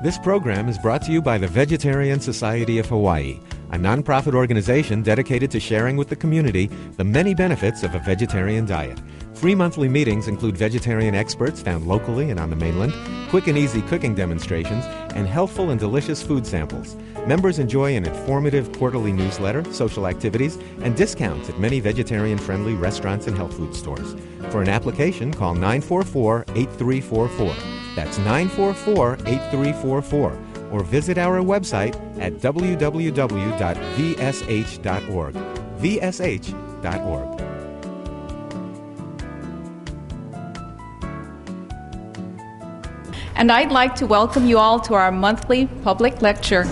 This program is brought to you by the Vegetarian Society of Hawaii, a nonprofit organization dedicated to sharing with the community the many benefits of a vegetarian diet. Free monthly meetings include vegetarian experts found locally and on the mainland, quick and easy cooking demonstrations, and healthful and delicious food samples. Members enjoy an informative quarterly newsletter, social activities, and discounts at many vegetarian-friendly restaurants and health food stores. For an application, call 944-8344. That's 944-8344. Or visit our website at www.vsh.org. vsh.org. And I'd like to welcome you all to our monthly public lecture.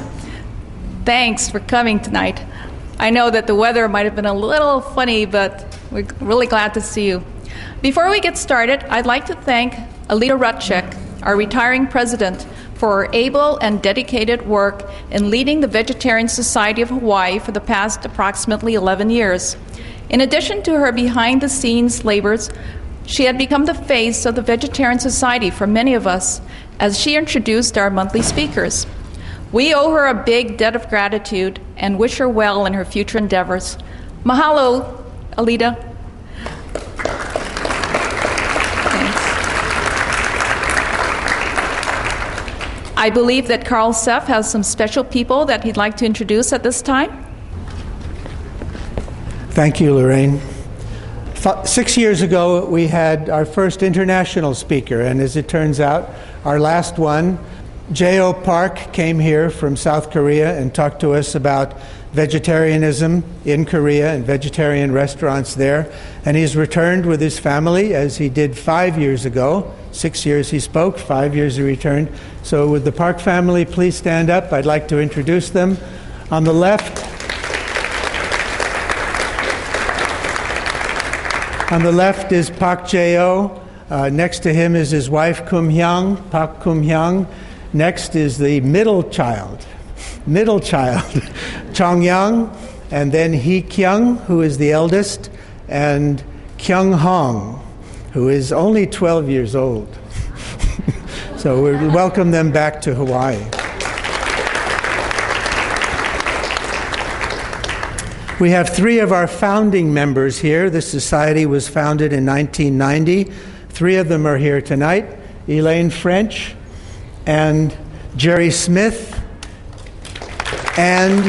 Thanks for coming tonight. I know that the weather might have been a little funny, but we're really glad to see you. Before we get started, I'd like to thank Alita Rutschek, our retiring president, for her able and dedicated work in leading the Vegetarian Society of Hawaii for the past approximately 11 years. In addition to her behind-the-scenes labors, she had become the face of the Vegetarian Society for many of us as she introduced our monthly speakers. We owe her a big debt of gratitude and wish her well in her future endeavors. Mahalo, Alita. Thanks. I believe that Carl Seff has some special people that he'd like to introduce at this time. Thank you, Lorraine. 6 years ago, we had our first international speaker, and as it turns out, our last one, J.O. Park, came here from South Korea and talked to us about vegetarianism in Korea and vegetarian restaurants there. And he's returned with his family, as he did 5 years ago. 6 years he spoke, 5 years he returned. So would the Park family please stand up? I'd like to introduce them. On the left, is Pak J.O. Next to him is his wife, Kum Hyang, Pak Kum Hyang. Next is the middle child, Chong Yang, and then Hee Kyung, who is the eldest, and Kyung Hong, who is only 12 years old. So we welcome them back to Hawaii. We have 3 of our founding members here. The society was founded in 1990. 3 of them are here tonight: Elaine French and Jerry Smith and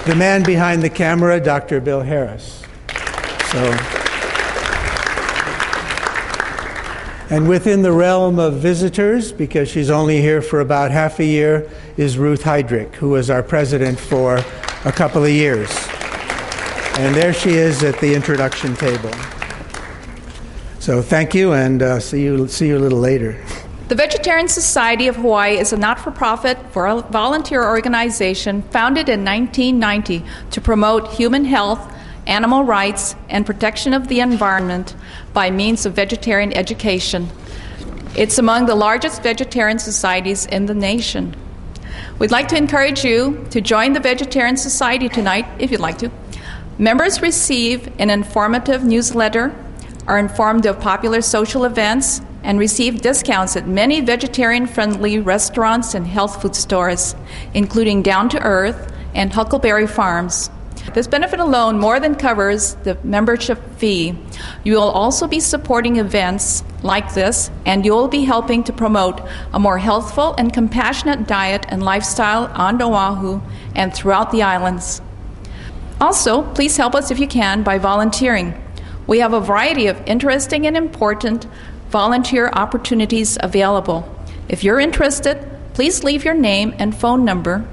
the man behind the camera, Dr. Bill Harris. And within the realm of visitors, because she's only here for about half a year, is Ruth Heydrich, who was our president for a couple of years. And there she is at the introduction table. So thank you, and see you a little later. The Vegetarian Society of Hawaii is a not-for-profit volunteer organization founded in 1990 to promote human health, animal rights, and protection of the environment by means of vegetarian education. It's among the largest vegetarian societies in the nation. We'd like to encourage you to join the Vegetarian Society tonight, if you'd like to. Members receive an informative newsletter, are informed of popular social events, and receive discounts at many vegetarian-friendly restaurants and health food stores, including Down to Earth and Huckleberry Farms. This benefit alone more than covers the membership fee. You will also be supporting events like this, and you will be helping to promote a more healthful and compassionate diet and lifestyle on Oahu and throughout the islands. Also, please help us if you can by volunteering. We have a variety of interesting and important volunteer opportunities available. If you're interested, please leave your name and phone number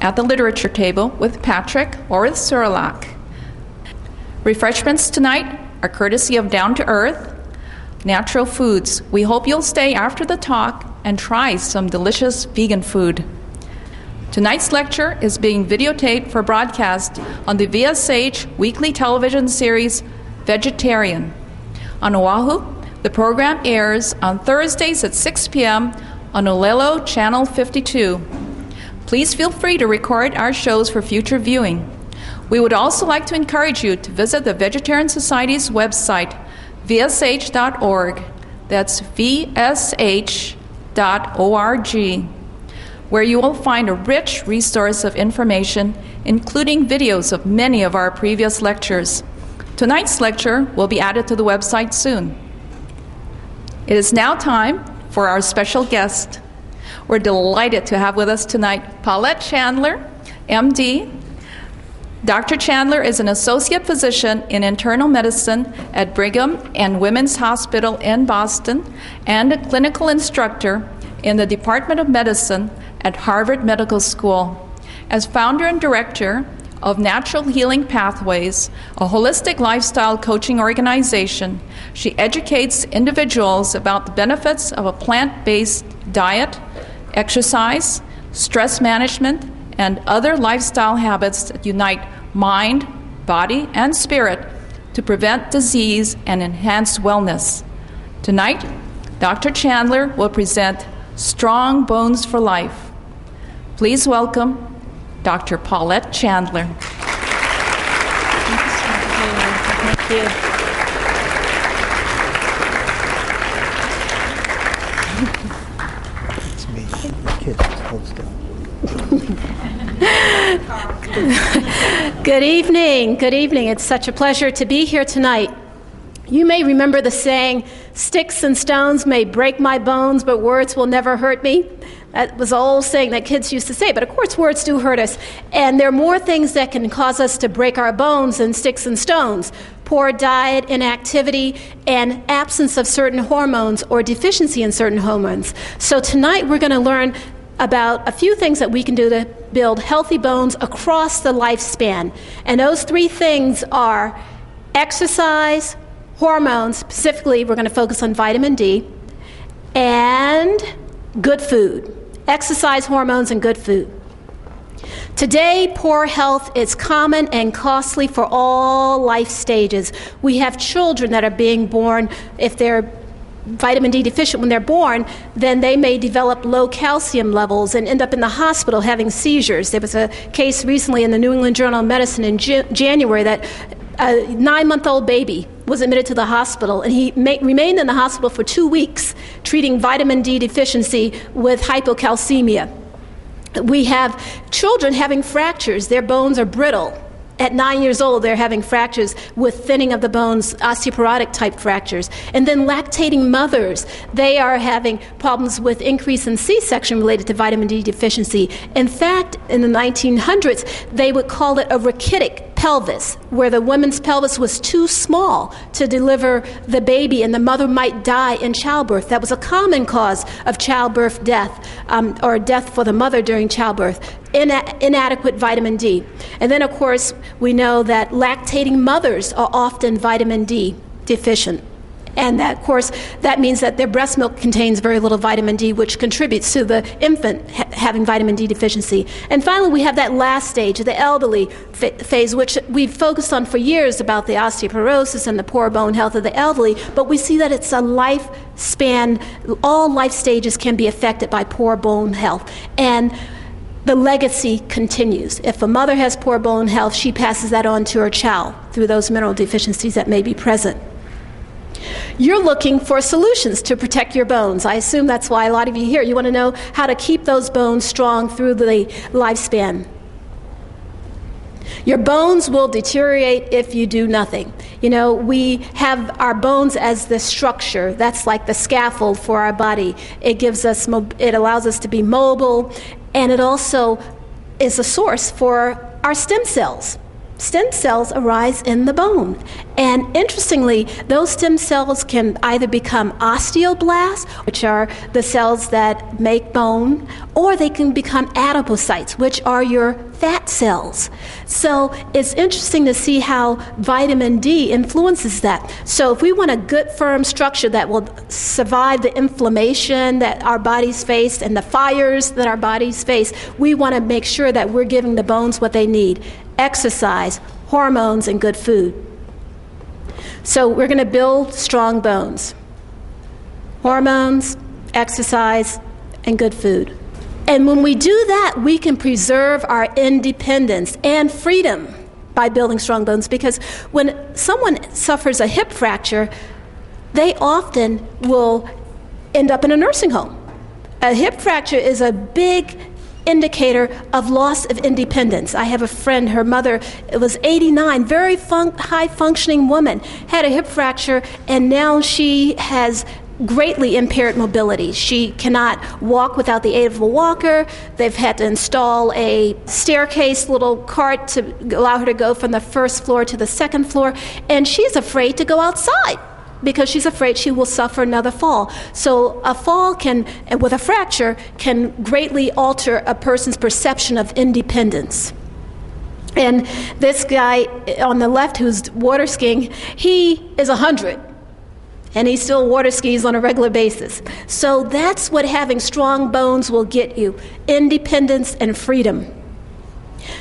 at the literature table with Patrick or with Suralak. Refreshments tonight are courtesy of Down to Earth Natural Foods. We hope you'll stay after the talk and try some delicious vegan food. Tonight's lecture is being videotaped for broadcast on the VSH weekly television series Vegetarian. On Oahu, the program airs on Thursdays at 6 p.m. on Olelo Channel 52. Please feel free to record our shows for future viewing. We would also like to encourage you to visit the Vegetarian Society's website, vsh.org. That's vsh.org. where you will find a rich resource of information, including videos of many of our previous lectures. Tonight's lecture will be added to the website soon. It is now time for our special guest. We're delighted to have with us tonight Paulette Chandler, MD. Dr. Chandler is an associate physician in internal medicine at Brigham and Women's Hospital in Boston and a clinical instructor in the Department of Medicine at Harvard Medical School. As founder and director of Natural Healing Pathways, a holistic lifestyle coaching organization, she educates individuals about the benefits of a plant-based diet, exercise, stress management, and other lifestyle habits that unite mind, body, and spirit to prevent disease and enhance wellness. Tonight, Dr. Chandler will present Strong Bones for Life. Please welcome Dr. Paulette Chandler. Thank you. It's me. The kids, hold still. Good evening. Good evening. It's such a pleasure to be here tonight. You may remember the saying, "Sticks and stones may break my bones, but words will never hurt me." That was an old saying that kids used to say, but of course words do hurt us. And there are more things that can cause us to break our bones than sticks and stones. Poor diet, inactivity, and absence of certain hormones or deficiency in certain hormones. So tonight we're going to learn about a few things that we can do to build healthy bones across the lifespan. And those three things are exercise, hormones, specifically we're going to focus on vitamin D, and good food. Exercise, hormones, and good food. Today, poor health is common and costly for all life stages. We have children that are being born, if they're vitamin D deficient when they're born, then they may develop low calcium levels and end up in the hospital having seizures. There was a case recently in the New England Journal of Medicine in January that a 9-month-old baby was admitted to the hospital, and he remained in the hospital for 2 weeks treating vitamin D deficiency with hypocalcemia. We have children having fractures. Their bones are brittle. At 9 years old, they're having fractures with thinning of the bones, osteoporotic type fractures. And then lactating mothers, they are having problems with increase in C-section related to vitamin D deficiency. In fact, in the 1900s, they would call it a rachitic pelvis, where the woman's pelvis was too small to deliver the baby and the mother might die in childbirth. That was a common cause of childbirth death, or death for the mother during childbirth. Inadequate vitamin D. And then, of course, we know that lactating mothers are often vitamin D deficient. And that, of course, that means that their breast milk contains very little vitamin D, which contributes to the infant having vitamin D deficiency. And finally, we have that last stage, the elderly phase, which we've focused on for years about the osteoporosis and the poor bone health of the elderly, but we see that it's a lifespan. All life stages can be affected by poor bone health. And the legacy continues. If a mother has poor bone health, she passes that on to her child through those mineral deficiencies that may be present. You're looking for solutions to protect your bones. I assume that's why a lot of you here, you want to know how to keep those bones strong through the lifespan. Your bones will deteriorate if you do nothing. You know, we have our bones as the structure. That's like the scaffold for our body. It allows us to be mobile, and it also is a source for our stem cells. Stem cells arise in the bone. And interestingly, those stem cells can either become osteoblasts, which are the cells that make bone, or they can become adipocytes, which are your fat cells. So it's interesting to see how vitamin D influences that. So if we want a good, firm structure that will survive the inflammation that our bodies face and the fires that our bodies face, we want to make sure that we're giving the bones what they need: exercise, hormones, and good food. So we're going to build strong bones. Hormones, exercise, and good food. And when we do that, we can preserve our independence and freedom by building strong bones, because when someone suffers a hip fracture, they often will end up in a nursing home. A hip fracture is a big indicator of loss of independence. I have a friend, her mother was 89, very high-functioning woman, had a hip fracture, and now she has greatly impaired mobility. She cannot walk without the aid of a walker. They've had to install a staircase, little cart to allow her to go from the first floor to the second floor, and she's afraid to go outside because she's afraid she will suffer another fall. So a fall with a fracture can greatly alter a person's perception of independence. And this guy on the left who's water skiing, he is 100. And he still water skis on a regular basis. So that's what having strong bones will get you, independence and freedom.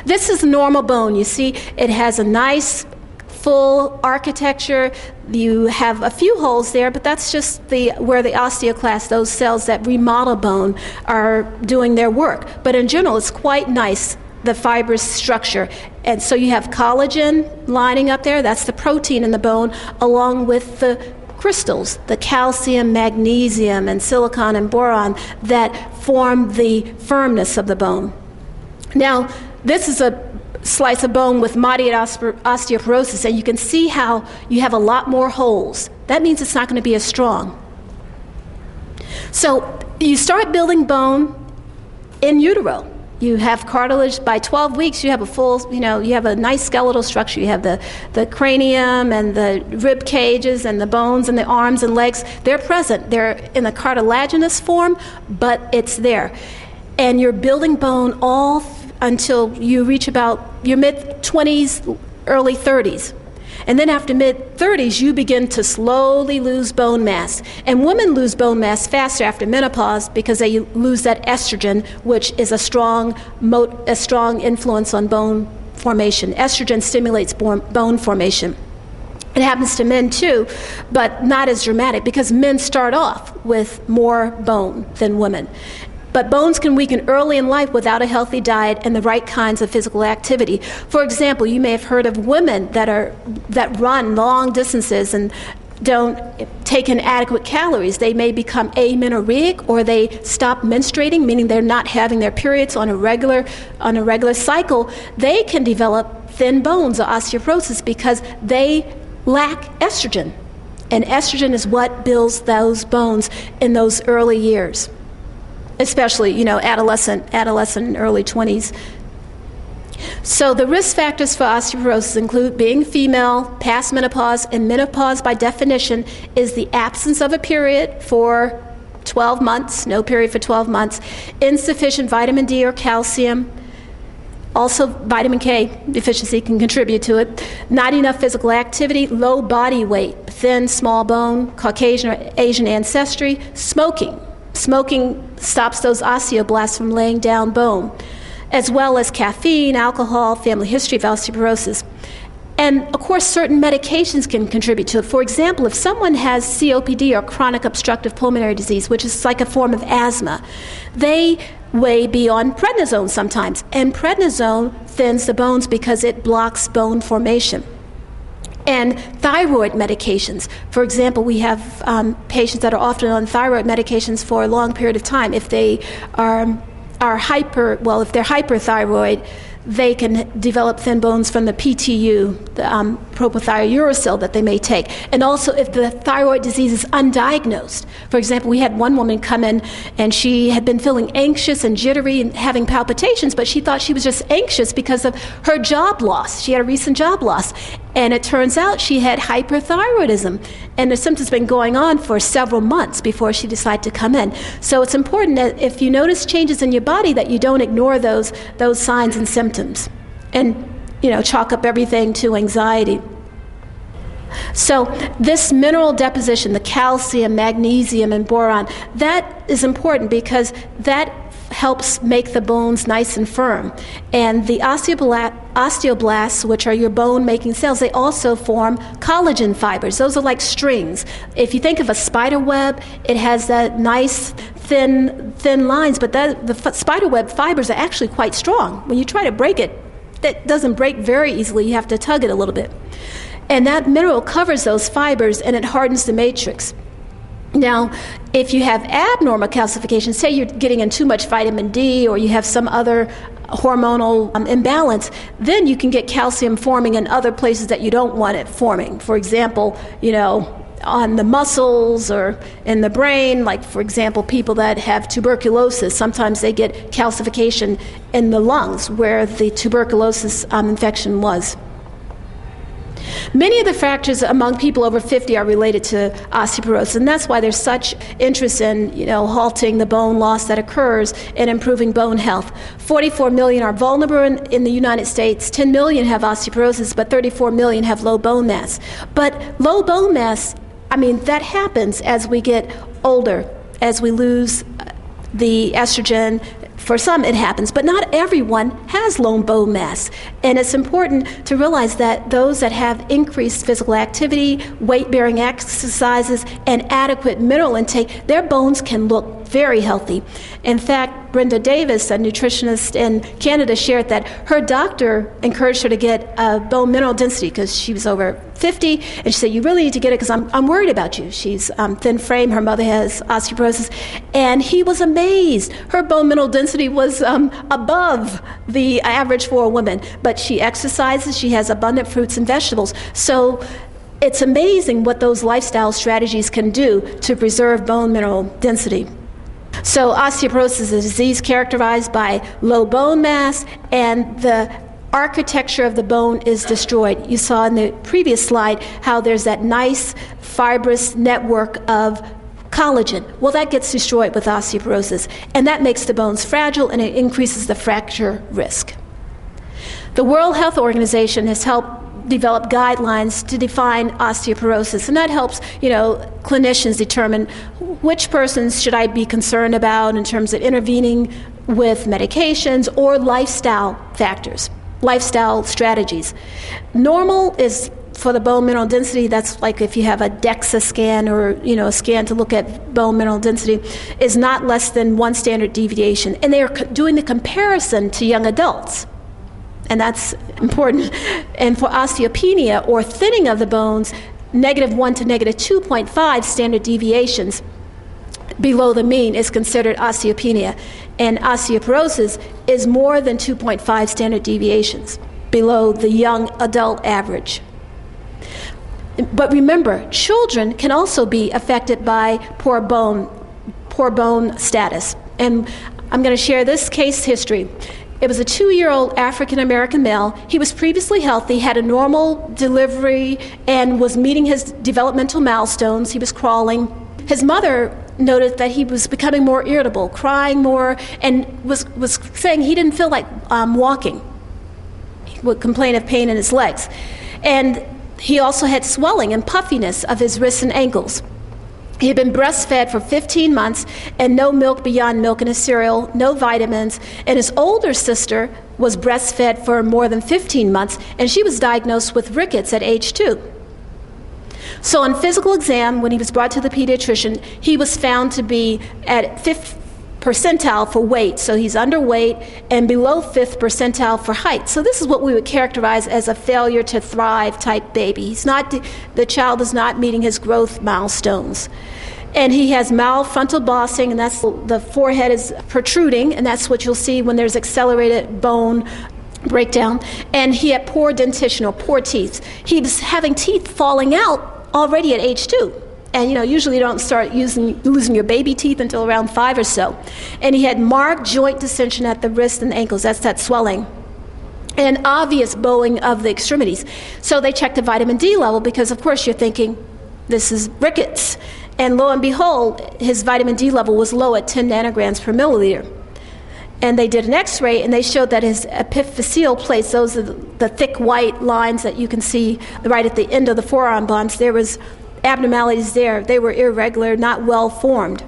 This is a normal bone. You see, it has a nice, full architecture. You have a few holes there, but that's just where the osteoclasts, those cells that remodel bone, are doing their work. But in general, it's quite nice, the fibrous structure. And so you have collagen lining up there. That's the protein in the bone, along with the crystals, the calcium, magnesium, and silicon and boron that form the firmness of the bone. Now, this is a slice of bone with moderate osteoporosis, and you can see how you have a lot more holes. That means it's not going to be as strong. So you start building bone in utero. You have cartilage. By 12 weeks, you have a full, you have a nice skeletal structure. You have the cranium and the rib cages and the bones and the arms and legs. They're present. They're in a cartilaginous form, but it's there. And you're building bone all until you reach about your mid-20s, early 30s. And then after mid-30s, you begin to slowly lose bone mass. And women lose bone mass faster after menopause because they lose that estrogen, which is a strong influence on bone formation. Estrogen stimulates bone formation. It happens to men too, but not as dramatic because men start off with more bone than women. But bones can weaken early in life without a healthy diet and the right kinds of physical activity. For example, you may have heard of women that run long distances and don't take in adequate calories. They may become amenorrheic, or they stop menstruating, meaning they're not having their periods on a regular cycle. They can develop thin bones or osteoporosis because they lack estrogen. And estrogen is what builds those bones in those early years, especially, adolescent and early 20s. So the risk factors for osteoporosis include being female, past menopause, and menopause by definition is the absence of a period for 12 months, no period for 12 months, insufficient vitamin D or calcium. Also, vitamin K deficiency can contribute to it. Not enough physical activity, low body weight, thin, small bone, Caucasian or Asian ancestry, smoking. Smoking stops those osteoblasts from laying down bone, as well as caffeine, alcohol, family history of osteoporosis. And, of course, certain medications can contribute to it. For example, if someone has COPD or chronic obstructive pulmonary disease, which is like a form of asthma, they may be on prednisone sometimes. And prednisone thins the bones because it blocks bone formation. And thyroid medications. For example, we have patients that are often on thyroid medications for a long period of time. If they are if they're hyperthyroid, they can develop thin bones from the PTU, the propylthiouracil that they may take. And also if the thyroid disease is undiagnosed. For example, we had one woman come in and she had been feeling anxious and jittery and having palpitations, but she thought she was just anxious because of her job loss. She had a recent job loss. And it turns out she had hyperthyroidism. And the symptoms have been going on for several months before she decided to come in. So it's important that if you notice changes in your body that you don't ignore those signs and symptoms and, chalk up everything to anxiety. So this mineral deposition, the calcium, magnesium, and boron, that is important because that helps make the bones nice and firm. And the osteoblasts, which are your bone-making cells, they also form collagen fibers. Those are like strings. If you think of a spider web, it has that nice thin lines, but the spider web fibers are actually quite strong. When you try to break it, that doesn't break very easily. You have to tug it a little bit. And that mineral covers those fibers and it hardens the matrix. Now, if you have abnormal calcification, say you're getting in too much vitamin D or you have some other hormonal imbalance, then you can get calcium forming in other places that you don't want it forming. For example, on the muscles or in the brain, like for example, people that have tuberculosis, sometimes they get calcification in the lungs where the tuberculosis infection was. Many of the factors among people over 50 are related to osteoporosis, and that's why there's such interest in, halting the bone loss that occurs and improving bone health. 44 million are vulnerable in the United States. 10 million have osteoporosis, but 34 million have low bone mass. But low bone mass, that happens as we get older, as we lose the estrogen. For some, it happens, but not everyone has low bone mass. And it's important to realize that those that have increased physical activity, weight-bearing exercises, and adequate mineral intake, their bones can look very healthy. In fact, Brenda Davis, a nutritionist in Canada, shared that her doctor encouraged her to get bone mineral density because she was over 50, and she said, you really need to get it because I'm worried about you. She's thin frame, her mother has osteoporosis, and he was amazed. Her bone mineral density was above the average for a woman, but she exercises, she has abundant fruits and vegetables. So it's amazing what those lifestyle strategies can do to preserve bone mineral density. So osteoporosis is a disease characterized by low bone mass, and the architecture of the bone is destroyed. You saw in the previous slide how there's that nice fibrous network of collagen. Well, that gets destroyed with osteoporosis, and that makes the bones fragile, and it increases the fracture risk. The World Health Organization has helped develop guidelines to define osteoporosis, and that helps, clinicians determine which persons should I be concerned about in terms of intervening with medications or lifestyle factors, lifestyle strategies. Normal is for the bone mineral density, that's like if you have a DEXA scan or a scan to look at bone mineral density, is not less than 1 standard deviation. And they are doing the comparison to young adults. And that's important. And for osteopenia, or thinning of the bones, -1 to -2.5 standard deviations below the mean is considered osteopenia. And osteoporosis is more than 2.5 standard deviations below the young adult average. But remember, children can also be affected by poor bone status. And I'm going to share this case history. It was a 2-year-old African-American male. He was previously healthy, had a normal delivery, and was meeting his developmental milestones. He was crawling. His mother noticed that he was becoming more irritable, crying more, and was saying he didn't feel like walking. He would complain of pain in his legs. And he also had swelling and puffiness of his wrists and ankles. He had been breastfed for 15 months and no milk beyond milk in his cereal, no vitamins, and his older sister was breastfed for more than 15 months, and she was diagnosed with Rickets at age 2. So on physical exam, when he was brought to the pediatrician, he was found to be at 5th percentile for weight, so he's underweight, and below 5th percentile for height. So this is what we would characterize as a failure to thrive type baby. The child is not meeting his growth milestones. And he has malfrontal bossing, and that's the forehead is protruding, and that's what you'll see when there's accelerated bone breakdown. And he had poor dentition, or poor teeth. He was having teeth falling out already at age 2. And usually you don't start losing your baby teeth until around 5 or so. And he had marked joint distension at the wrist and ankles. That's that swelling. And obvious bowing of the extremities. So they checked the vitamin D level because, of course, you're thinking this is Rickets. And lo and behold, his vitamin D level was low at 10 nanograms per milliliter. And they did an x-ray, and they showed that his epiphyseal plates, those are the thick white lines that you can see right at the end of the forearm bones, there was abnormalities there. They were irregular, not well formed.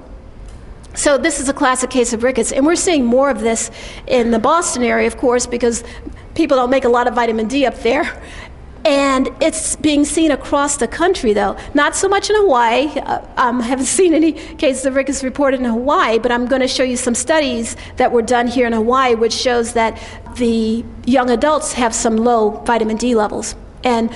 So this is a classic case of Rickets, and we're seeing more of this in the Boston area, of course, because people don't make a lot of vitamin D up there. And it's being seen across the country, though. Not so much in Hawaii. I haven't seen any cases of Rickets reported in Hawaii, but I'm going to show you some studies that were done here in Hawaii, which shows that the young adults have some low vitamin D levels. And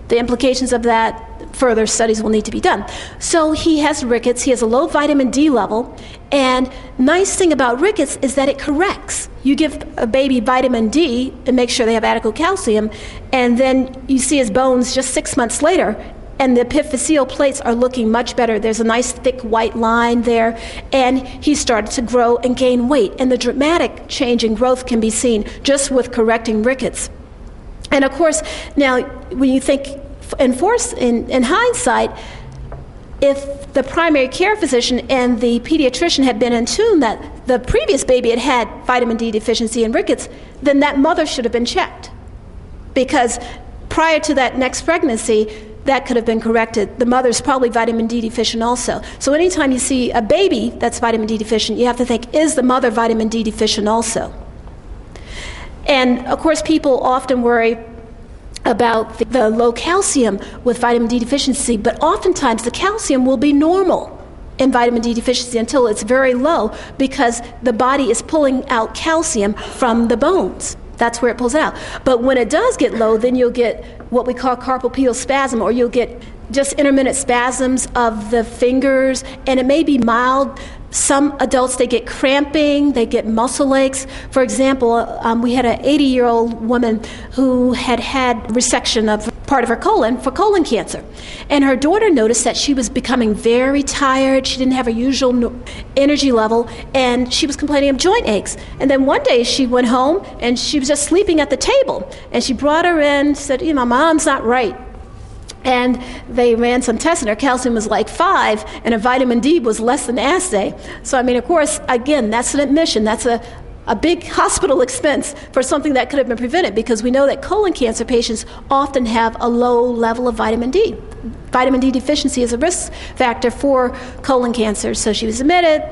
The implications of that, further studies will need to be done. So he has rickets, he has a low vitamin D level, and nice thing about rickets is that it corrects. You give a baby vitamin D and make sure they have adequate calcium, and then you see his bones just 6 months later, and the epiphyseal plates are looking much better. There's a nice thick white line there, and he started to grow and gain weight, and the dramatic change in growth can be seen just with correcting rickets. And of course, now when you think in hindsight, if the primary care physician and the pediatrician had been in tune that the previous baby had vitamin D deficiency and rickets, then that mother should have been checked. Because prior to that next pregnancy, that could have been corrected. The mother's probably vitamin D deficient also. So anytime you see a baby that's vitamin D deficient, you have to think, is the mother vitamin D deficient also? And of course, people often worry about the low calcium with vitamin D deficiency, but oftentimes the calcium will be normal in vitamin D deficiency until it's very low, because the body is pulling out calcium from the bones. That's where it pulls it out. But when it does get low, then you'll get what we call carpal pedal spasm, or you'll get just intermittent spasms of the fingers, and it may be mild. Some adults, they get cramping, they get muscle aches. For example, we had an 80-year-old woman who had resection of part of her colon for colon cancer. And her daughter noticed that she was becoming very tired. She didn't have her usual energy level, and she was complaining of joint aches. And then one day she went home, and she was just sleeping at the table. And she brought her in, said, my mom's not right. And they ran some tests, and her calcium was like 5, and her vitamin D was less than assay. So, of course, again, that's an admission. That's a big hospital expense for something that could have been prevented, because we know that colon cancer patients often have a low level of vitamin D. Vitamin D deficiency is a risk factor for colon cancer. So she was admitted,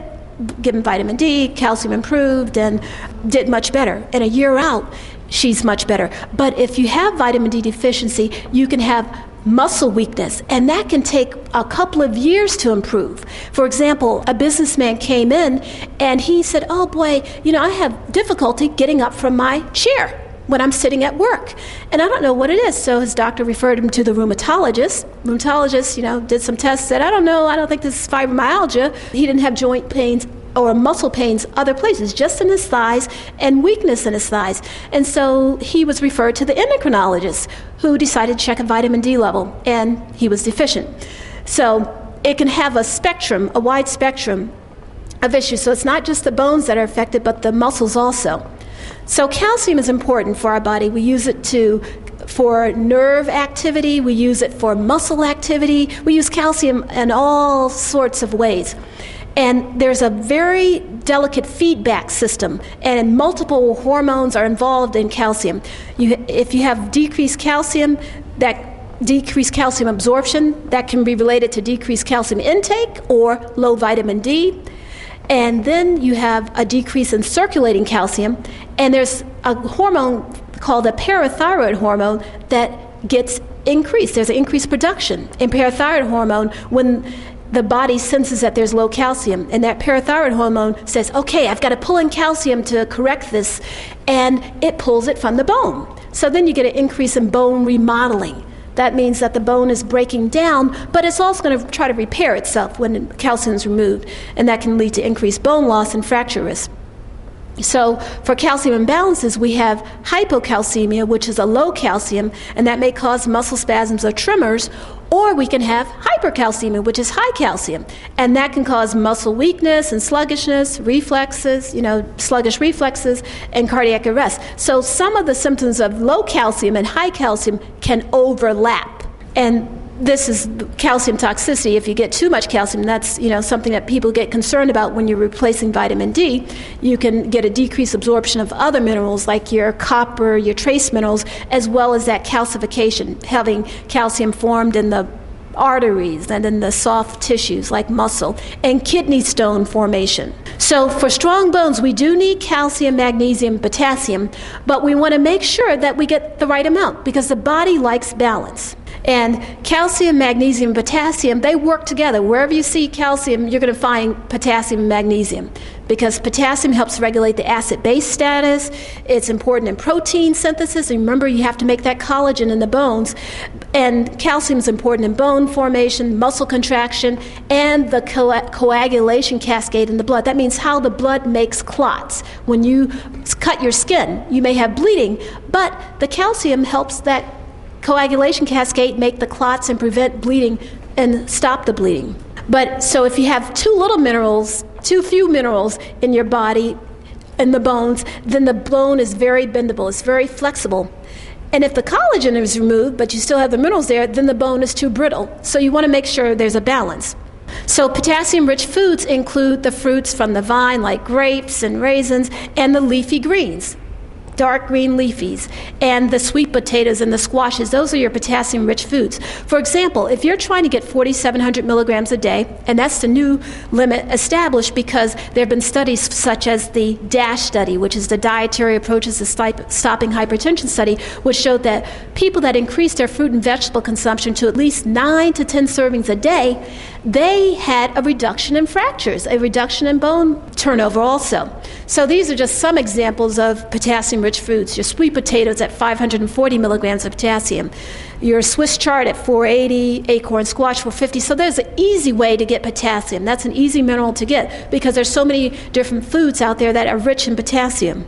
given vitamin D, calcium improved, and did much better. And a year out, she's much better. But if you have vitamin D deficiency, you can have muscle weakness, and that can take a couple of years to improve. For example, a businessman came in and he said, oh boy, I have difficulty getting up from my chair when I'm sitting at work, and I don't know what it is. So his doctor referred him to the rheumatologist. Rheumatologist, did some tests, said, I don't think this is fibromyalgia. He didn't have joint pains or muscle pains other places, just in his thighs, and weakness in his thighs. And so he was referred to the endocrinologist, who decided to check a vitamin D level, and he was deficient. So it can have a wide spectrum of issues. So it's not just the bones that are affected, but the muscles also. So calcium is important for our body. We use it for nerve activity, we use it for muscle activity, we use calcium in all sorts of ways. And there's a very delicate feedback system, and multiple hormones are involved in calcium. If you have decreased calcium, that decreased calcium absorption, that can be related to decreased calcium intake or low vitamin D. And then you have a decrease in circulating calcium, and there's a hormone called a parathyroid hormone that gets increased. There's an increased production in parathyroid hormone when the body senses that there's low calcium, and that parathyroid hormone says, okay, I've got to pull in calcium to correct this, and it pulls it from the bone. So then you get an increase in bone remodeling. That means that the bone is breaking down, but it's also going to try to repair itself when calcium is removed, and that can lead to increased bone loss and fracture risk. So for calcium imbalances, we have hypocalcemia, which is a low calcium, and that may cause muscle spasms or tremors, or we can have hypercalcemia, which is high calcium, and that can cause muscle weakness and sluggishness, reflexes, sluggish reflexes, and cardiac arrest. So some of the symptoms of low calcium and high calcium can overlap, and this is calcium toxicity. If you get too much calcium, that's something that people get concerned about when you're replacing vitamin D. You can get a decreased absorption of other minerals like your copper, your trace minerals, as well as that calcification, having calcium formed in the arteries and in the soft tissues like muscle, and kidney stone formation. So for strong bones, we do need calcium, magnesium, potassium, but we want to make sure that we get the right amount, because the body likes balance. And calcium, magnesium, potassium, they work together. Wherever you see calcium, you're going to find potassium and magnesium, because potassium helps regulate the acid-base status. It's important in protein synthesis. And remember, you have to make that collagen in the bones. And calcium is important in bone formation, muscle contraction, and the coagulation cascade in the blood. That means how the blood makes clots. When you cut your skin, you may have bleeding, but the calcium helps that coagulation cascade make the clots and prevent bleeding and stop the bleeding. But so if you have too few minerals in your body, in the bones, then the bone is very bendable, it's very flexible. And if the collagen is removed, but you still have the minerals there, then the bone is too brittle. So you want to make sure there's a balance. So potassium-rich foods include the fruits from the vine, like grapes and raisins, and the leafy greens, dark green leafies, and the sweet potatoes and the squashes. Those are your potassium-rich foods. For example, if you're trying to get 4,700 milligrams a day, and that's the new limit established because there have been studies such as the DASH study, which is the Dietary Approaches to Stopping Hypertension study, which showed that people that increased their fruit and vegetable consumption to at least 9 to 10 servings a day, they had a reduction in fractures, a reduction in bone turnover also. So these are just some examples of potassium-rich foods. Your sweet potatoes at 540 milligrams of potassium. Your Swiss chard at 480, acorn squash 450. So there's an easy way to get potassium. That's an easy mineral to get because there's so many different foods out there that are rich in potassium.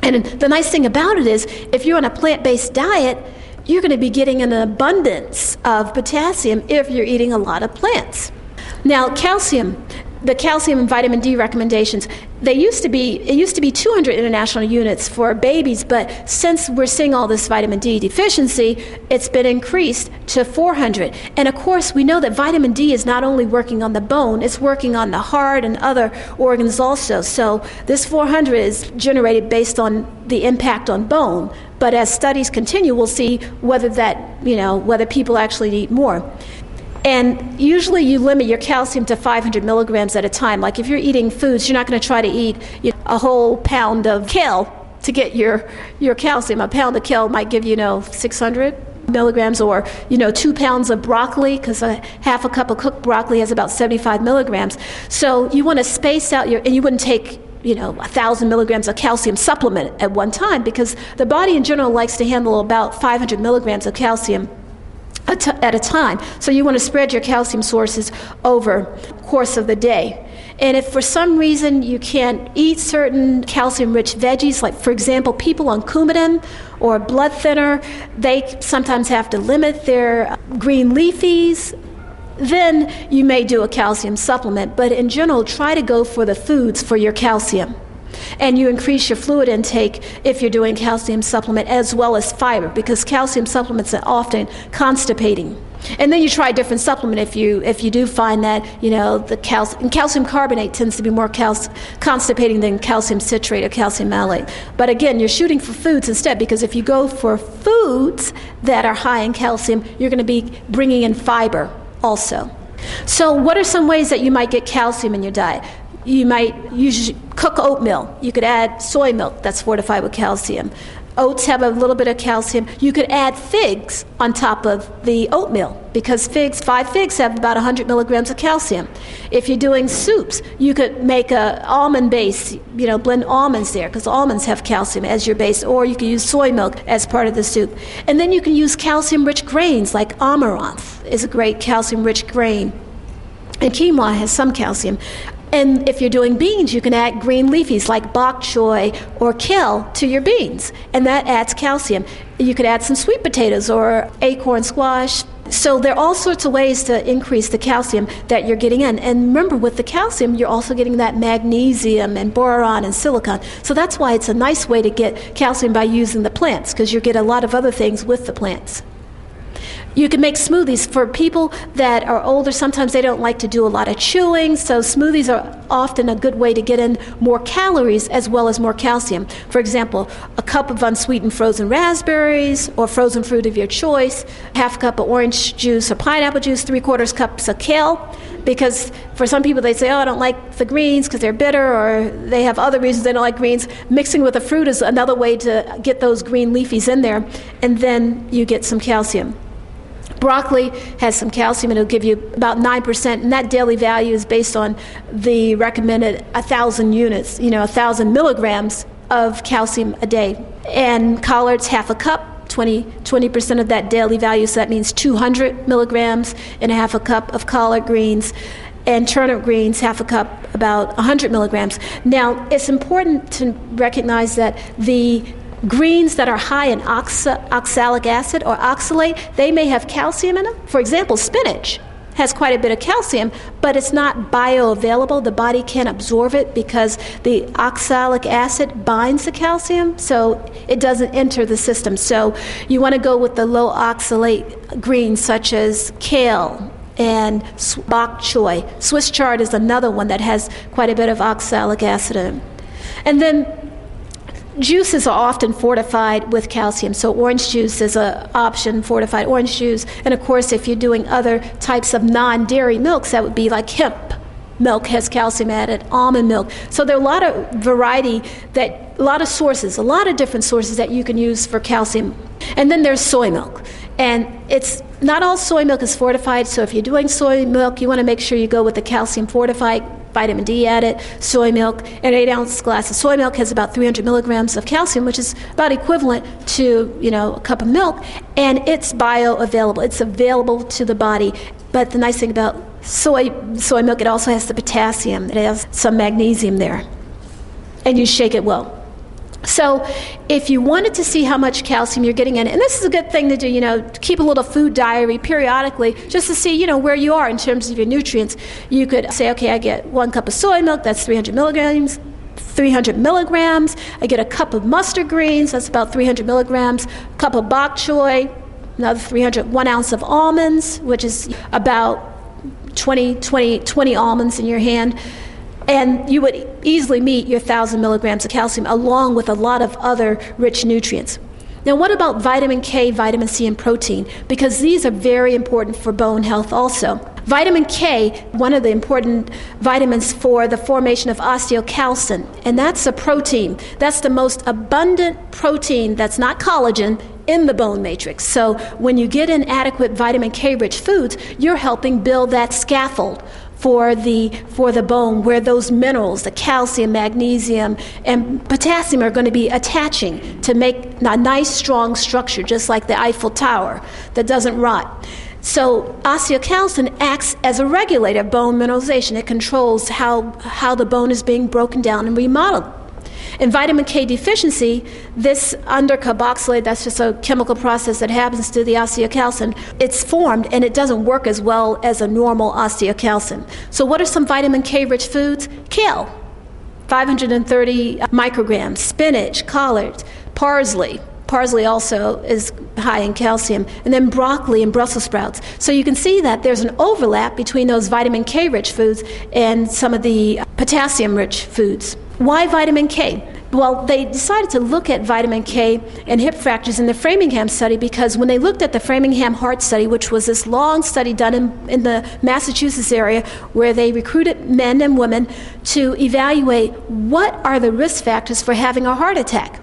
And the nice thing about it is if you're on a plant-based diet, you're going to be getting an abundance of potassium if you're eating a lot of plants. Now, calcium, the calcium and vitamin D recommendations, it used to be 200 international units for babies, but since we're seeing all this vitamin D deficiency, it's been increased to 400. And of course, we know that vitamin D is not only working on the bone, it's working on the heart and other organs also. So this 400 is generated based on the impact on bone. But as studies continue, we'll see whether whether people actually need more. And usually you limit your calcium to 500 milligrams at a time. Like if you're eating foods, you're not going to try to eat a whole pound of kale to get your calcium. A pound of kale might give you 600 milligrams, or 2 pounds of broccoli, because half a cup of cooked broccoli has about 75 milligrams. So you want to space out and you wouldn't take 1,000 milligrams of calcium supplement at one time, because the body in general likes to handle about 500 milligrams of calcium at a time. So you want to spread your calcium sources over the course of the day. And if for some reason you can't eat certain calcium-rich veggies, like for example, people on Coumadin or blood thinner, they sometimes have to limit their green leafies, then you may do a calcium supplement. But in general, try to go for the foods for your calcium. And you increase your fluid intake if you're doing calcium supplement, as well as fiber, because calcium supplements are often constipating. And then you try a different supplement if you do find that the calcium carbonate tends to be more constipating than calcium citrate or calcium malate. But again, you're shooting for foods instead, because if you go for foods that are high in calcium, you're going to be bringing in fiber also. So what are some ways that you might get calcium in your diet? You might cook oatmeal. You could add soy milk that's fortified with calcium. Oats have a little bit of calcium. You could add figs on top of the oatmeal, because 5 figs have about 100 milligrams of calcium. If you're doing soups, you could make a almond base, blend almonds there, because almonds have calcium as your base, or you can use soy milk as part of the soup. And then you can use calcium-rich grains, like amaranth is a great calcium-rich grain. And quinoa has some calcium. And if you're doing beans, you can add green leafies like bok choy or kale to your beans, and that adds calcium. You could add some sweet potatoes or acorn squash. So there are all sorts of ways to increase the calcium that you're getting in. And remember, with the calcium, you're also getting that magnesium and boron and silicon. So that's why it's a nice way to get calcium by using the plants, because you get a lot of other things with the plants. You can make smoothies. For people that are older, sometimes they don't like to do a lot of chewing, so smoothies are often a good way to get in more calories as well as more calcium. For example, a cup of unsweetened frozen raspberries or frozen fruit of your choice, half a cup of orange juice or pineapple juice, 3/4 cups of kale, because for some people they say, I don't like the greens because they're bitter, or they have other reasons they don't like greens. Mixing with the fruit is another way to get those green leafies in there, and then you get some calcium. Broccoli has some calcium, and it'll give you about 9%, and that daily value is based on the recommended 1,000 units, 1,000 milligrams of calcium a day. And collards, half a cup, 20% of that daily value, so that means 200 milligrams in a half a cup of collard greens. And turnip greens, half a cup, about 100 milligrams. Now, it's important to recognize that the greens that are high in oxalic acid or oxalate, they may have calcium in them. For example, spinach has quite a bit of calcium, but it's not bioavailable. The body can't absorb it because the oxalic acid binds the calcium, so it doesn't enter the system. So you want to go with the low oxalate greens such as kale and bok choy. Swiss chard is another one that has quite a bit of oxalic acid in it. And then juices are often fortified with calcium, so orange juice is an option, fortified orange juice. And of course, if you're doing other types of non-dairy milks, that would be like hemp milk has calcium added, almond milk. So there are a lot of variety, a lot of sources, a lot of different sources that you can use for calcium. And then there's soy milk. And it's not all soy milk is fortified, so if you're doing soy milk, you want to make sure you go with the calcium fortified, vitamin D added, soy milk. An 8-ounce glass of soy milk has about 300 milligrams of calcium, which is about equivalent to, a cup of milk, and it's bioavailable. It's available to the body. But the nice thing about soy milk, it also has the potassium. It has some magnesium there. And you shake it well. So if you wanted to see how much calcium you're getting in, and this is a good thing to do, to keep a little food diary periodically, just to see, where you are in terms of your nutrients. You could say, okay, I get 1 cup of soy milk, that's 300 milligrams. I get a cup of mustard greens, that's about 300 milligrams. A cup of bok choy, another 300. 1 ounce of almonds, which is about 20 almonds in your hand. And you would easily meet your 1,000 milligrams of calcium along with a lot of other rich nutrients. Now, what about vitamin K, vitamin C, and protein? Because these are very important for bone health also. Vitamin K, one of the important vitamins for the formation of osteocalcin, and that's a protein. That's the most abundant protein that's not collagen in the bone matrix. So when you get in adequate vitamin K-rich foods, you're helping build that scaffold for the bone, where those minerals, the calcium, magnesium, and potassium are going to be attaching to make a nice, strong structure, just like the Eiffel Tower that doesn't rot. So osteocalcin acts as a regulator of bone mineralization. It controls how the bone is being broken down and remodeled. In vitamin K deficiency, this undercarboxylate, that's just a chemical process that happens to the osteocalcin, it's formed and it doesn't work as well as a normal osteocalcin. So what are some vitamin K-rich foods? Kale, 530 micrograms. Spinach, collards, parsley. Parsley also is high in calcium. And then broccoli and Brussels sprouts. So you can see that there's an overlap between those vitamin K-rich foods and some of the potassium-rich foods. Why vitamin K? Well, they decided to look at vitamin K and hip fractures in the Framingham study because when they looked at the Framingham Heart Study, which was this long study done in the Massachusetts area where they recruited men and women to evaluate what are the risk factors for having a heart attack.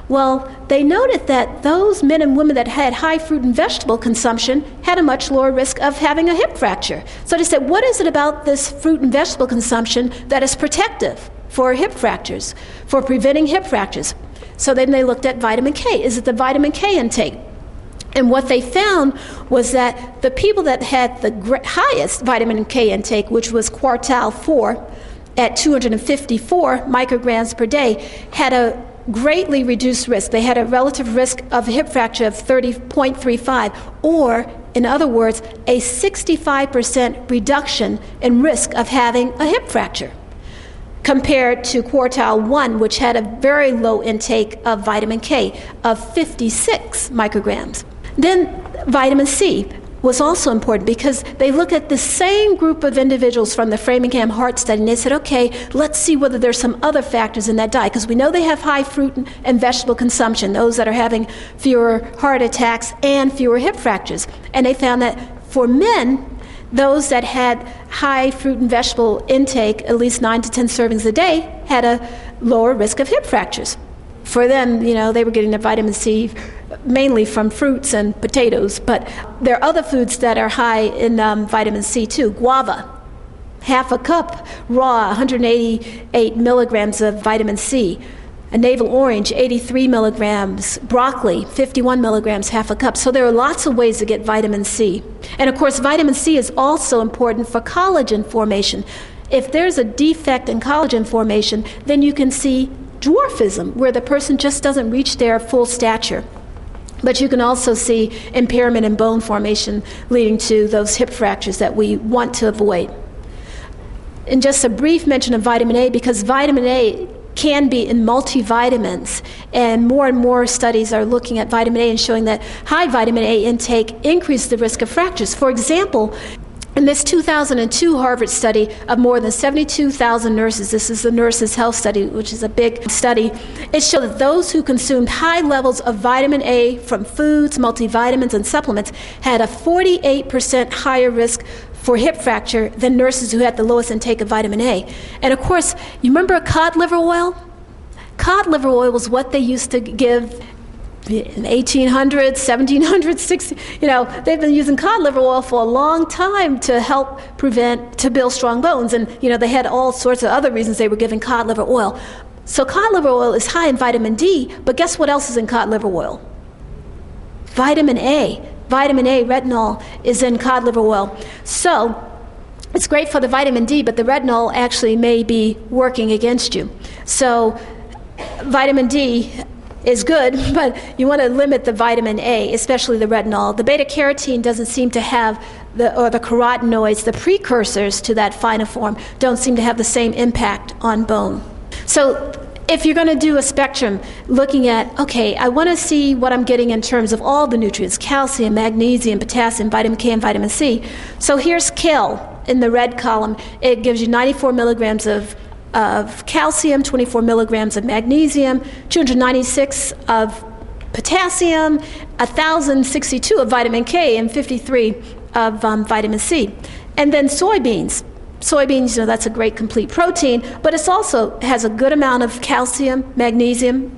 Well, they noted that those men and women that had high fruit and vegetable consumption had a much lower risk of having a hip fracture. So they said, what is it about this fruit and vegetable consumption that is protective for hip fractures, for preventing hip fractures? So then they looked at vitamin K. Is it the vitamin K intake? And what they found was that the people that had the highest vitamin K intake, which was quartile 4 at 254 micrograms per day, had a greatly reduced risk. They had a relative risk of a hip fracture of 30.35, or in other words, a 65% reduction in risk of having a hip fracture, compared to quartile 1, which had a very low intake of vitamin K of 56 micrograms. Then vitamin C was also important because they look at the same group of individuals from the Framingham Heart Study and they said, okay, let's see whether there's some other factors in that diet, because we know they have high fruit and vegetable consumption, those that are having fewer heart attacks and fewer hip fractures. And they found that for men, those that had high fruit and vegetable intake, at least 9 to 10 servings a day, had a lower risk of hip fractures. For them, they were getting their vitamin C mainly from fruits and potatoes, but there are other foods that are high in vitamin C too. Guava, half a cup raw, 188 milligrams of vitamin C. A navel orange, 83 milligrams. Broccoli, 51 milligrams, half a cup. So there are lots of ways to get vitamin C. And of course, vitamin C is also important for collagen formation. If there's a defect in collagen formation, then you can see dwarfism, where the person just doesn't reach their full stature. But you can also see impairment in bone formation, leading to those hip fractures that we want to avoid. And just a brief mention of vitamin A, because vitamin A can be in multivitamins, and more studies are looking at vitamin A and showing that high vitamin A intake increases the risk of fractures. For example, in this 2002 Harvard study of more than 72,000 nurses, this is the Nurses' Health Study, which is a big study, it showed that those who consumed high levels of vitamin A from foods, multivitamins, and supplements had a 48% higher risk for hip fracture than nurses who had the lowest intake of vitamin A. And of course, you remember cod liver oil? Cod liver oil was what they used to give in 1800s, 1700s, 1600s. They've been using cod liver oil for a long time to help to build strong bones. And, they had all sorts of other reasons they were giving cod liver oil. So cod liver oil is high in vitamin D, but guess what else is in cod liver oil? Vitamin A. Vitamin A, retinol, is in cod liver oil. So it's great for the vitamin D, but the retinol actually may be working against you. So vitamin D is good, but you want to limit the vitamin A, especially the retinol. The beta-carotene doesn't seem to have, or the carotenoids, the precursors to that finer form, don't seem to have the same impact on bone. So if you're going to do a spectrum looking at, okay, I want to see what I'm getting in terms of all the nutrients, calcium, magnesium, potassium, vitamin K, and vitamin C. So here's kale in the red column. It gives you 94 milligrams of calcium, 24 milligrams of magnesium, 296 of potassium, 1,062 of vitamin K, and 53 of vitamin C. And then soybeans. Soybeans, that's a great complete protein, but it also has a good amount of calcium, magnesium,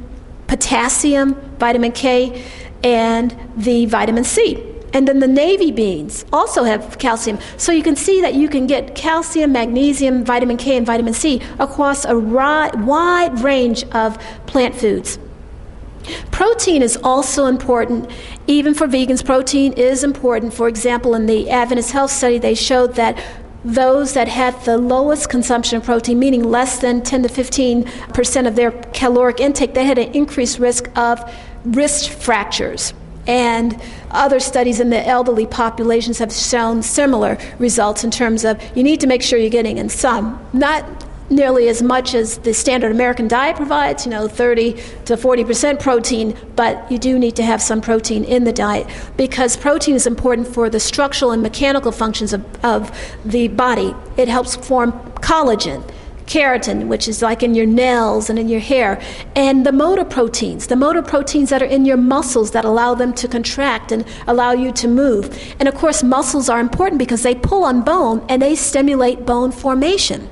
potassium, vitamin K, and the vitamin C. And then the navy beans also have calcium. So you can see that you can get calcium, magnesium, vitamin K, and vitamin C across a wide range of plant foods. Protein is also important. Even for vegans, protein is important. For example, in the Adventist Health Study, they showed that those that had the lowest consumption of protein, meaning less than 10 to 15% of their caloric intake, they had an increased risk of wrist fractures. And other studies in the elderly populations have shown similar results in terms of you need to make sure you're getting in some, not nearly as much as the standard American diet provides, 30 to 40% protein, but you do need to have some protein in the diet because protein is important for the structural and mechanical functions of the body. It helps form collagen, keratin, which is like in your nails and in your hair, and the motor proteins that are in your muscles that allow them to contract and allow you to move. And of course, muscles are important because they pull on bone and they stimulate bone formation.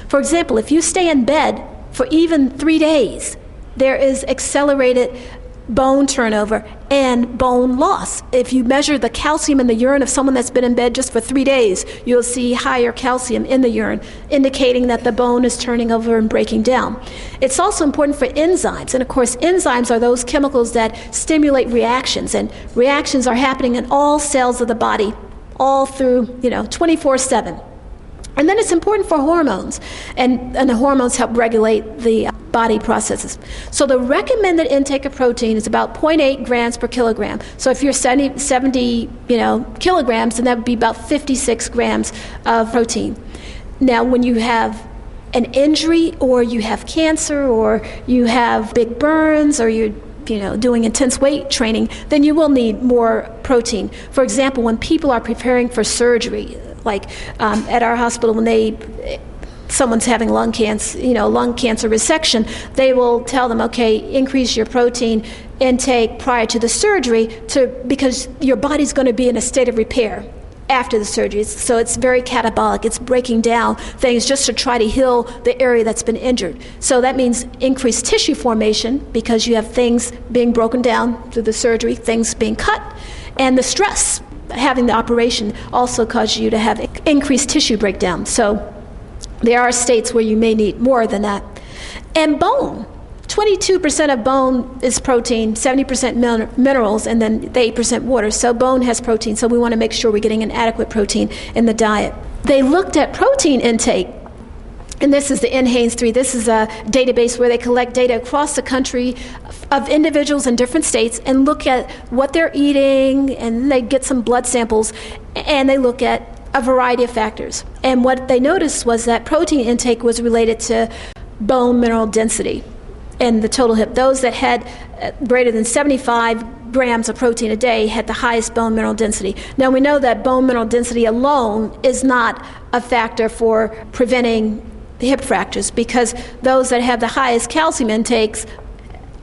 For example, if you stay in bed for even 3 days, there is accelerated bone turnover and bone loss. If you measure the calcium in the urine of someone that's been in bed just for 3 days, you'll see higher calcium in the urine, indicating that the bone is turning over and breaking down. It's also important for enzymes. And of course, enzymes are those chemicals that stimulate reactions. And reactions are happening in all cells of the body, all through, 24/7. And then it's important for hormones, and the hormones help regulate the body processes. So the recommended intake of protein is about 0.8 grams per kilogram. So if you're 70 kilograms, then that would be about 56 grams of protein. Now, when you have an injury or you have cancer or you have big burns or you're doing intense weight training, then you will need more protein. For example, when people are preparing for surgery, like at our hospital, when someone's having lung cancer resection, they will tell them, okay, increase your protein intake prior to the surgery because your body's going to be in a state of repair. after the surgery. So it's very catabolic. It's breaking down things just to try to heal the area that's been injured. So that means increased tissue formation because you have things being broken down through the surgery, things being cut, and the stress having the operation also causes you to have increased tissue breakdown. So there are states where you may need more than that. And bone. 22% of bone is protein, 70% minerals, and then the 8% water. So bone has protein, so we want to make sure we're getting an adequate protein in the diet. They looked at protein intake, and this is the NHANES 3. This is a database where they collect data across the country of individuals in different states and look at what they're eating, and they get some blood samples, and they look at a variety of factors. And what they noticed was that protein intake was related to bone mineral density and the total hip. Those that had greater than 75 grams of protein a day had the highest bone mineral density. Now we know that bone mineral density alone is not a factor for preventing hip fractures, because those that have the highest calcium intakes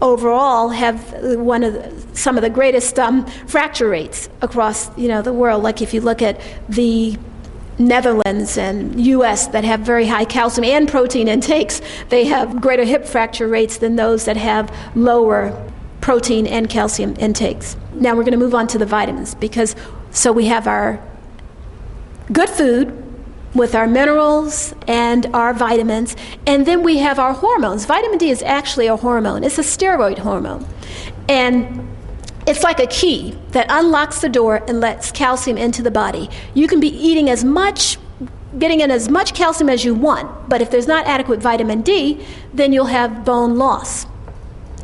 overall have some of the greatest fracture rates across the world. Like if you look at the Netherlands and U.S. that have very high calcium and protein intakes, they have greater hip fracture rates than those that have lower protein and calcium intakes. Now we're going to move on to the vitamins, so we have our good food with our minerals and our vitamins, and then we have our hormones. Vitamin D is actually a hormone. It's a steroid hormone. And it's like a key that unlocks the door and lets calcium into the body. You can be eating getting in as much calcium as you want, but if there's not adequate vitamin D, then you'll have bone loss,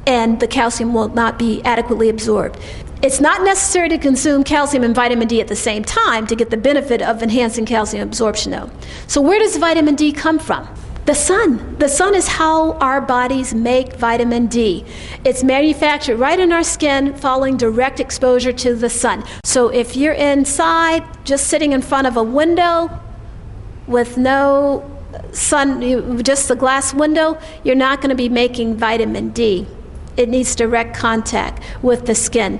and the calcium will not be adequately absorbed. It's not necessary to consume calcium and vitamin D at the same time to get the benefit of enhancing calcium absorption, though. So where does vitamin D come from? The sun. The sun is how our bodies make vitamin D. It's manufactured right in our skin following direct exposure to the sun. So if you're inside, just sitting in front of a window with no sun, just the glass window, you're not going to be making vitamin D. It needs direct contact with the skin.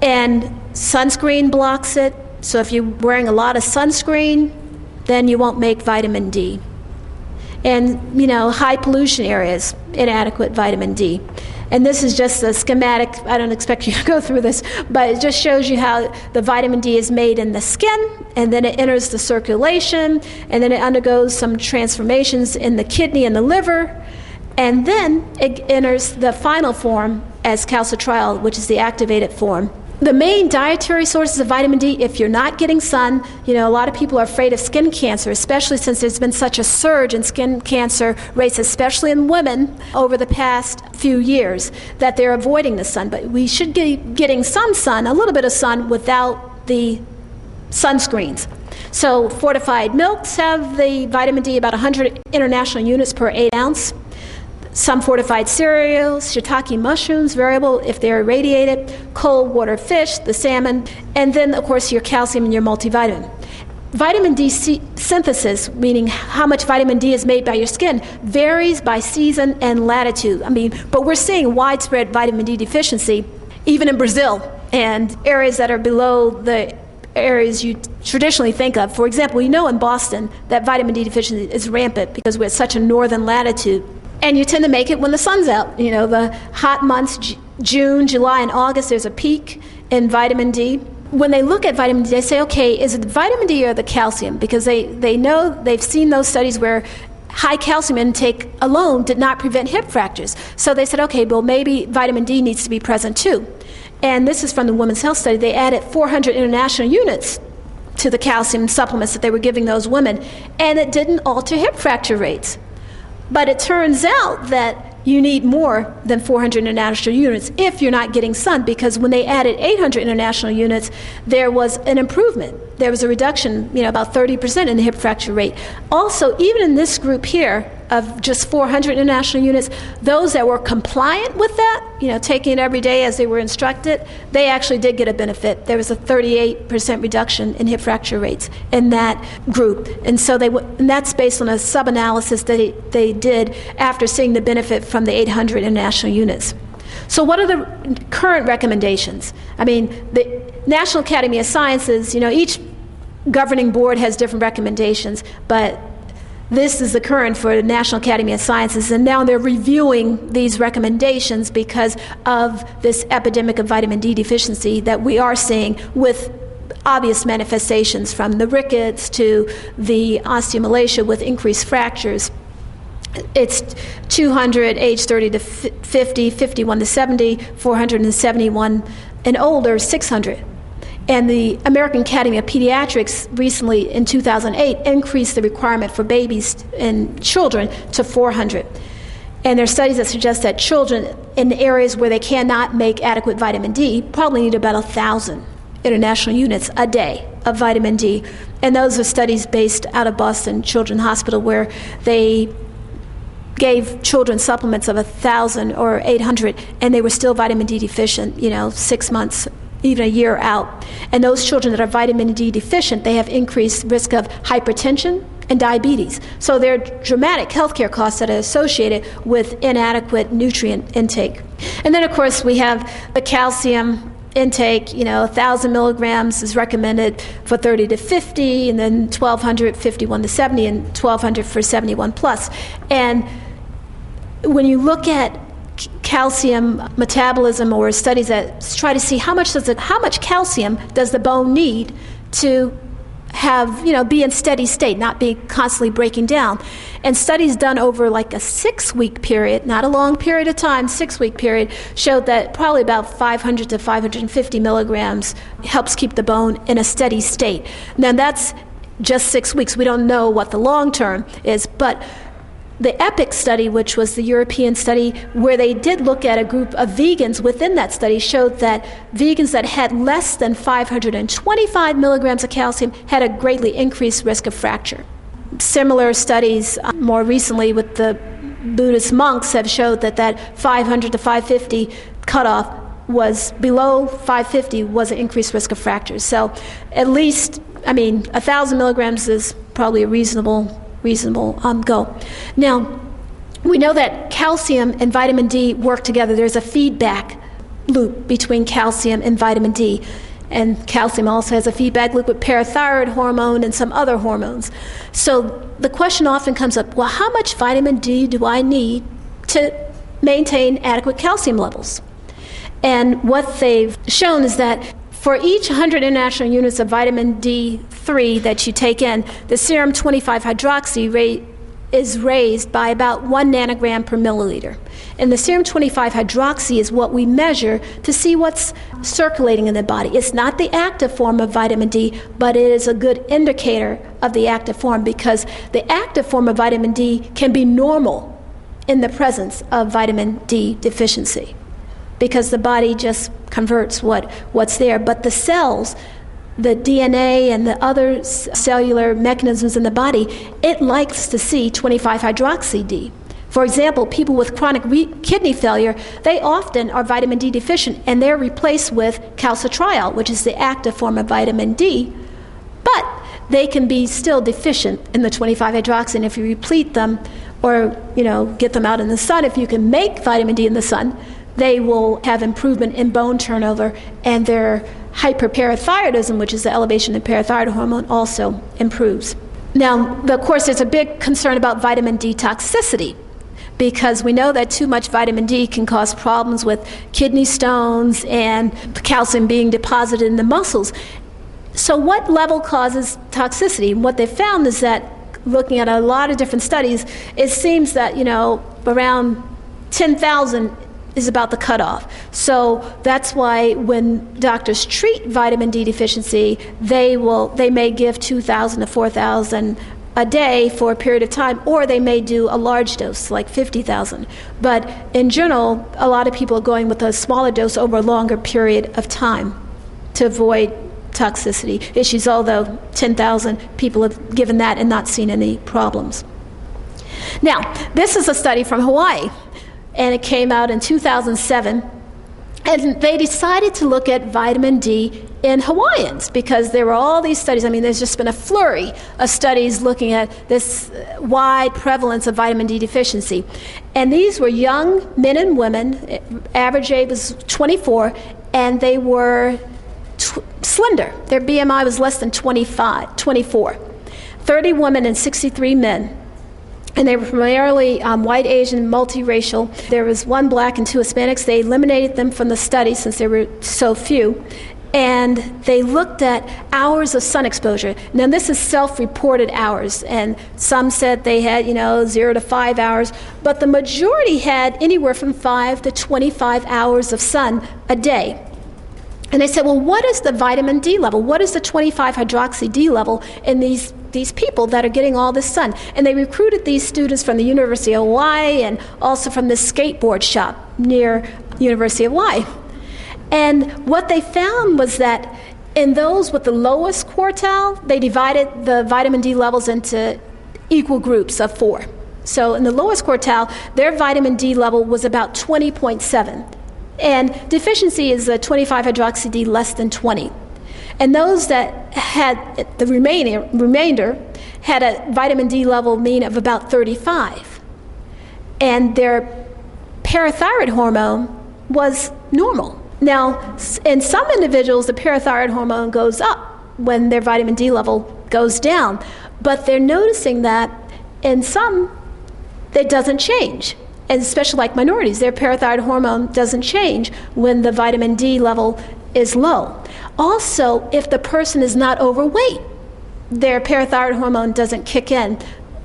And sunscreen blocks it. So if you're wearing a lot of sunscreen, then you won't make vitamin D. And, high pollution areas, inadequate vitamin D. And this is just a schematic. I don't expect you to go through this, but it just shows you how the vitamin D is made in the skin, and then it enters the circulation, and then it undergoes some transformations in the kidney and the liver, and then it enters the final form as calcitriol, which is the activated form. The main dietary sources of vitamin D, if you're not getting sun, a lot of people are afraid of skin cancer, especially since there's been such a surge in skin cancer rates, especially in women, over the past few years, that they're avoiding the sun. But we should be getting some sun, a little bit of sun, without the sunscreens. So fortified milks have the vitamin D about 100 international units per 8 ounce. Some fortified cereals, shiitake mushrooms, variable if they're irradiated, cold water fish, the salmon, and then, of course, your calcium and your multivitamin. Vitamin D synthesis, meaning how much vitamin D is made by your skin, varies by season and latitude. But we're seeing widespread vitamin D deficiency, even in Brazil and areas that are below the areas you traditionally think of. For example, in Boston that vitamin D deficiency is rampant because we're at such a northern latitude. And you tend to make it when the sun's out. The hot months, June, July, and August, there's a peak in vitamin D. When they look at vitamin D, they say, okay, is it the vitamin D or the calcium? Because they know, they've seen those studies where high calcium intake alone did not prevent hip fractures. So they said, okay, well, maybe vitamin D needs to be present too. And this is from the Women's Health Study. They added 400 international units to the calcium supplements that they were giving those women, and it didn't alter hip fracture rates. But it turns out that you need more than 400 international units if you're not getting sun, because when they added 800 international units, there was an improvement. There was a reduction, about 30% in the hip fracture rate. Also, even in this group here of just 400 international units, those that were compliant with that, taking it every day as they were instructed, they actually did get a benefit. There was a 38% reduction in hip fracture rates in that group. And so and that's based on a sub-analysis that they did after seeing the benefit from the 800 international units. So what are the current recommendations? The National Academy of Sciences, each governing board has different recommendations, but this is the current for the National Academy of Sciences, and now they're reviewing these recommendations because of this epidemic of vitamin D deficiency that we are seeing, with obvious manifestations from the rickets to the osteomalacia with increased fractures. It's 200, age 30 to 50, 51 to 70, 471 and older, 600. And the American Academy of Pediatrics recently, in 2008, increased the requirement for babies and children to 400. And there are studies that suggest that children in areas where they cannot make adequate vitamin D probably need about 1,000 international units a day of vitamin D. And those are studies based out of Boston Children's Hospital, where they gave children supplements of 1,000 or 800, and they were still vitamin D deficient, 6 months, even a year out. And those children that are vitamin D deficient, they have increased risk of hypertension and diabetes. So there are dramatic healthcare costs that are associated with inadequate nutrient intake. And then, of course, we have the calcium intake. 1,000 milligrams is recommended for 30 to 50, and then 1,200, 51 to 70, and 1,200 for 71 plus. And when you look at calcium metabolism, or studies that try to see how much calcium does the bone need to have, be in steady state, not be constantly breaking down. And studies done over like a 6-week period, not a long period of time, 6-week period, showed that probably about 500 to 550 milligrams helps keep the bone in a steady state. Now that's just 6 weeks. We don't know what the long term is, but the EPIC study, which was the European study where they did look at a group of vegans within that study, showed that vegans that had less than 525 milligrams of calcium had a greatly increased risk of fracture. Similar studies more recently with the Buddhist monks have showed that 500 to 550 cutoff was below 550 was an increased risk of fractures. So at least, 1,000 milligrams is probably a reasonable goal. Now, we know that calcium and vitamin D work together. There's a feedback loop between calcium and vitamin D. And calcium also has a feedback loop with parathyroid hormone and some other hormones. So the question often comes up, well, how much vitamin D do I need to maintain adequate calcium levels? And what they've shown is that for each 100 international units of vitamin D3 that you take in, the serum 25-hydroxy rate is raised by about 1 nanogram per milliliter. And the serum 25-hydroxy is what we measure to see what's circulating in the body. It's not the active form of vitamin D, but it is a good indicator of the active form, because the active form of vitamin D can be normal in the presence of vitamin D deficiency, because the body just converts what's there. But the cells, the DNA and the other cellular mechanisms in the body, it likes to see 25-hydroxy-D. For example, people with chronic kidney failure, they often are vitamin D deficient, and they're replaced with calcitriol, which is the active form of vitamin D, but they can be still deficient in the 25-hydroxy, and if you replete them or get them out in the sun, if you can make vitamin D in the sun, they will have improvement in bone turnover, and their hyperparathyroidism, which is the elevation in parathyroid hormone, also improves. Now, of course, there's a big concern about vitamin D toxicity, because we know that too much vitamin D can cause problems with kidney stones and calcium being deposited in the muscles. So what level causes toxicity? And what they found is that, looking at a lot of different studies, it seems that around 10,000 is about the cutoff. So that's why when doctors treat vitamin D deficiency, they may give 2,000 to 4,000 a day for a period of time, or they may do a large dose, like 50,000. But in general, a lot of people are going with a smaller dose over a longer period of time to avoid toxicity issues, although 10,000 people have given that and not seen any problems. Now, this is a study from Hawaii, and it came out in 2007, and they decided to look at vitamin D in Hawaiians, because there were all these studies. There's just been a flurry of studies looking at this wide prevalence of vitamin D deficiency. And these were young men and women. Average age was 24, and they were slender. Their BMI was less than 24. 30 women and 63 men. And they were primarily white, Asian, multiracial. There was 1 black and 2 Hispanics. They eliminated them from the study since there were so few. And they looked at hours of sun exposure. Now, this is self-reported hours, and some said they had, 0 to 5 hours, but the majority had anywhere from 5 to 25 hours of sun a day. And they said, well, what is the vitamin D level? What is the 25-hydroxy D level in these people that are getting all this sun? And they recruited these students from the University of Hawaii and also from this skateboard shop near University of Hawaii. And what they found was that in those with the lowest quartile, they divided the vitamin D levels into equal groups of 4. So in the lowest quartile, their vitamin D level was about 20.7. And deficiency is a 25-hydroxy D less than 20. And those that had the remainder had a vitamin D level mean of about 35. And their parathyroid hormone was normal. Now, in some individuals, the parathyroid hormone goes up when their vitamin D level goes down, but they're noticing that in some, it doesn't change. And especially like minorities, their parathyroid hormone doesn't change when the vitamin D level is low. Also, if the person is not overweight, their parathyroid hormone doesn't kick in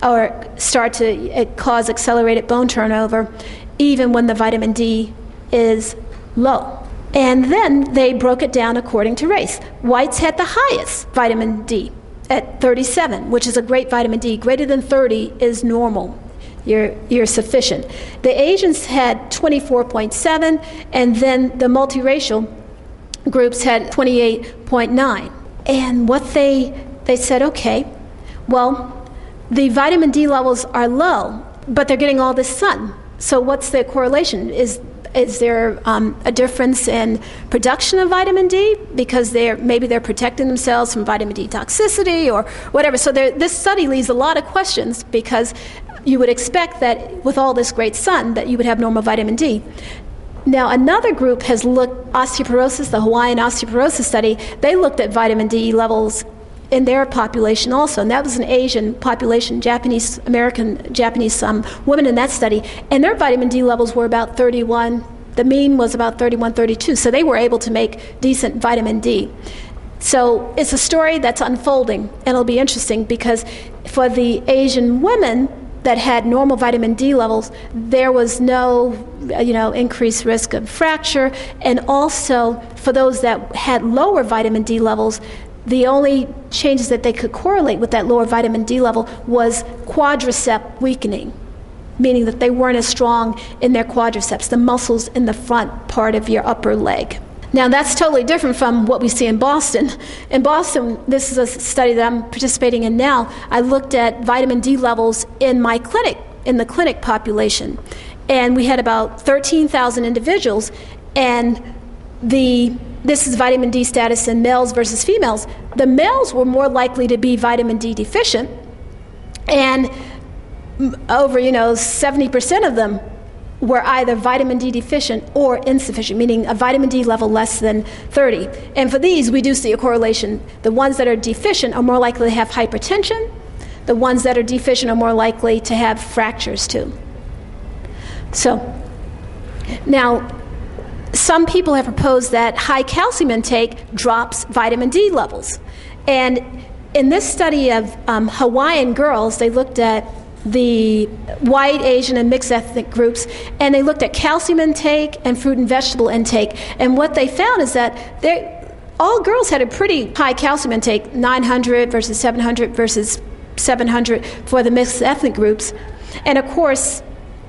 or start to cause accelerated bone turnover, even when the vitamin D is low. And then they broke it down according to race. Whites had the highest vitamin D at 37, which is a great vitamin D. Greater than 30 is normal. You're sufficient. The Asians had 24.7, and then the multiracial groups had 28.9. And what they said, okay, well, the vitamin D levels are low, but they're getting all this sun. So what's the correlation? Is there a difference in production of vitamin D because maybe they're protecting themselves from vitamin D toxicity or whatever? So this study leaves a lot of questions because you would expect that with all this great sun that you would have normal vitamin D. Now, another group has looked, osteoporosis, the Hawaiian osteoporosis study, they looked at vitamin D levels in their population also, and that was an Asian population, Japanese women in that study, and their vitamin D levels were about 31. The mean was about 31, 32, so they were able to make decent vitamin D. So it's a story that's unfolding, and it'll be interesting because for the Asian women that had normal vitamin D levels, there was no, increased risk of fracture, and also for those that had lower vitamin D levels, the only changes that they could correlate with that lower vitamin D level was quadricep weakening, meaning that they weren't as strong in their quadriceps, the muscles in the front part of your upper leg. Now, that's totally different from what we see in Boston. In Boston, this is a study that I'm participating in now. I looked at vitamin D levels in my clinic, in the clinic population, and we had about 13,000 individuals, and this is vitamin D status in males versus females. The males were more likely to be vitamin D deficient, and over 70% of them were either vitamin D deficient or insufficient, meaning a vitamin D level less than 30. And for these, we do see a correlation. The ones that are deficient are more likely to have hypertension. The ones that are deficient are more likely to have fractures too. So, now, some people have proposed that high calcium intake drops vitamin D levels. And in this study of Hawaiian girls, they looked at the white, Asian, and mixed ethnic groups, and they looked at calcium intake and fruit and vegetable intake. And what they found is that all girls had a pretty high calcium intake, 900 versus 700 for the mixed ethnic groups. And of course,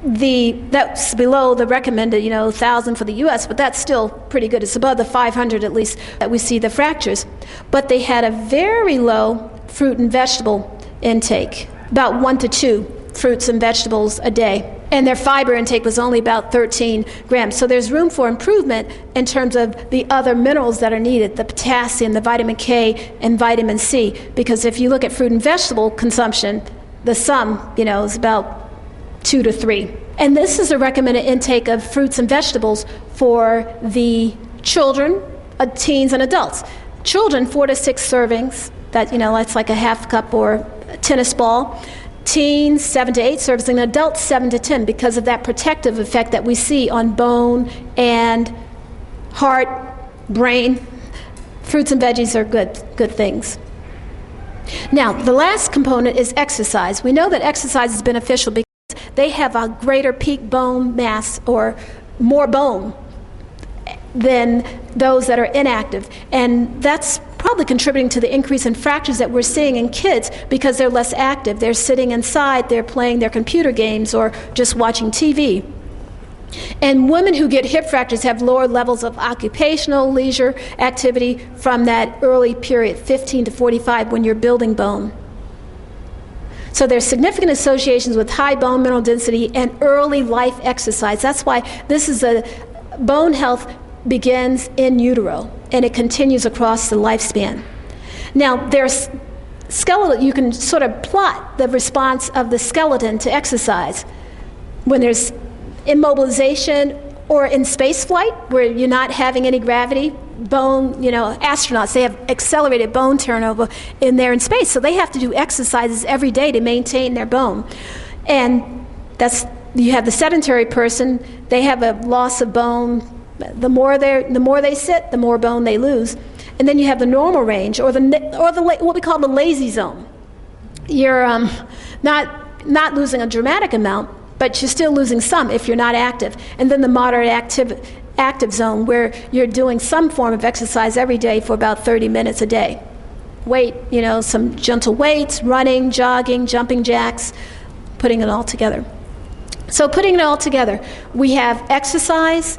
that's below the recommended, 1,000 for the U.S., but that's still pretty good. It's above the 500 at least that we see the fractures. But they had a very low fruit and vegetable intake, about 1 to 2 fruits and vegetables a day. And their fiber intake was only about 13 grams. So there's room for improvement in terms of the other minerals that are needed, the potassium, the vitamin K, and vitamin C. Because if you look at fruit and vegetable consumption, the sum, is about 2 to 3. And this is a recommended intake of fruits and vegetables for the children, teens, and adults. Children, 4 to 6 servings. That's like a half cup or a tennis ball. Teens, 7 to 8 servings, and adults, 7 to 10, because of that protective effect that we see on bone and heart, brain. Fruits and veggies are good things. Now, the last component is exercise. We know that exercise is beneficial because they have a greater peak bone mass or more bone than those that are inactive. And that's probably contributing to the increase in fractures that we're seeing in kids because they're less active. They're sitting inside, they're playing their computer games or just watching TV. And women who get hip fractures have lower levels of occupational leisure activity from that early period, 15 to 45, when you're building bone. So there's significant associations with high bone mineral density and early life exercise. That's why this is bone health begins in utero, and it continues across the lifespan. Now, there's skeletal, you can sort of plot the response of the skeleton to exercise. When there's immobilization or in space flight, where you're not having any gravity, bone, astronauts, they have accelerated bone turnover in space, so they have to do exercises every day to maintain their bone. And you have the sedentary person, they have a loss of bone. The more they sit, the more bone they lose. And then you have the normal range, or what we call the lazy zone. You're not losing a dramatic amount, but you're still losing some if you're not active. And then the moderate active zone, where you're doing some form of exercise every day for about 30 minutes a day. Weight, some gentle weights, running, jogging, jumping jacks, putting it all together. So putting it all together, we have exercise,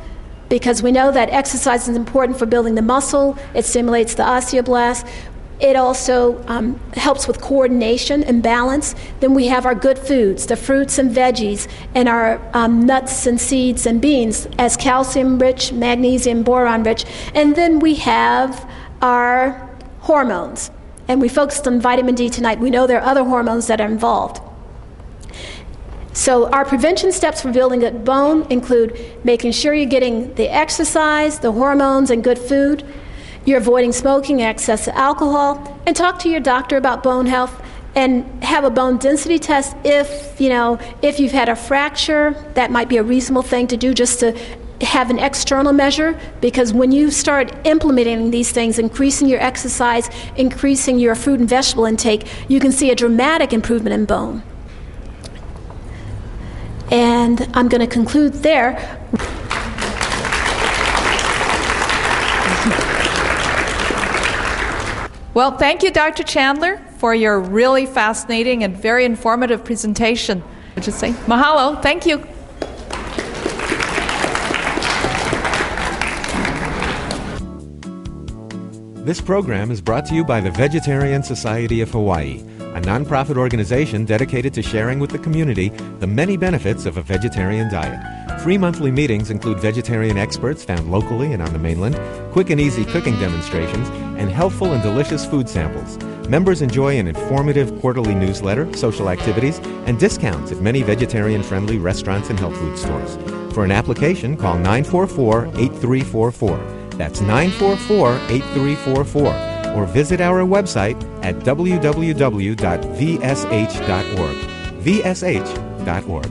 because we know that exercise is important for building the muscle. It stimulates the osteoblast. It also helps with coordination and balance. Then we have our good foods, the fruits and veggies, and our nuts and seeds and beans as calcium-rich, magnesium, boron-rich. And then we have our hormones. And we focused on vitamin D tonight. We know there are other hormones that are involved. So our prevention steps for building good bone include making sure you're getting the exercise, the hormones, and good food. You're avoiding smoking, access to alcohol, and talk to your doctor about bone health, and have a bone density test if you've had a fracture. That might be a reasonable thing to do, just to have an external measure, because when you start implementing these things, increasing your exercise, increasing your fruit and vegetable intake, you can see a dramatic improvement in bone. And I'm going to conclude there. Well, thank you, Dr. Chandler, for your really fascinating and very informative presentation. I just say mahalo. Thank you. This program is brought to you by the Vegetarian Society of Hawaii, a nonprofit organization dedicated to sharing with the community the many benefits of a vegetarian diet. Free monthly meetings include vegetarian experts found locally and on the mainland, quick and easy cooking demonstrations, and healthful and delicious food samples. Members enjoy an informative quarterly newsletter, social activities, and discounts at many vegetarian-friendly restaurants and health food stores. For an application, call 944-8344. That's 944-8344. Or visit our website at www.vsh.org. vsh.org.